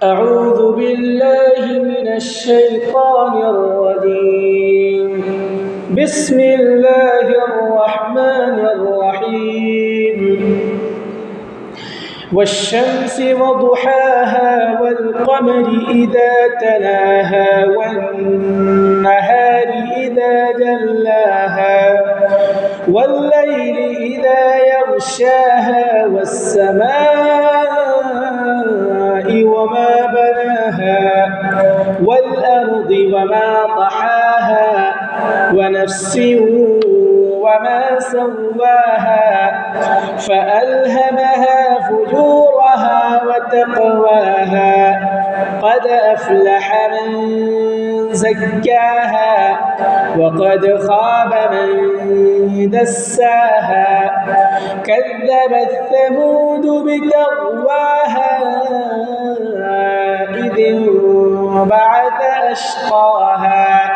أعوذ بالله من الشيطان الرجيم. بسم الله الرحمن الرحيم. والشمس وضحاها والقمر إذا تلاها والنهار إذا جلاها والليل إذا يغشاها والسماء وما بناها والأرض وما طحاها ونفس وما سواها فألهمها فجورها وتقواها قد أفلح من زكاها وقد خاب من دساها كذبت ثمود بتقواها إذ انبعث أشقاها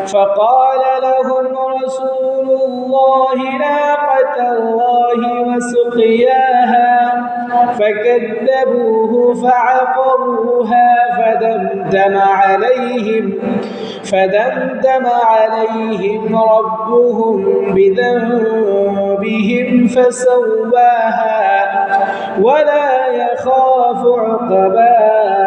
فقال لهم رسول الله ناقة الله وسقياها فكذبوه فعقروها فدمدم عليهم ربهم بذنبهم فسواها ولا يخاف عقباها.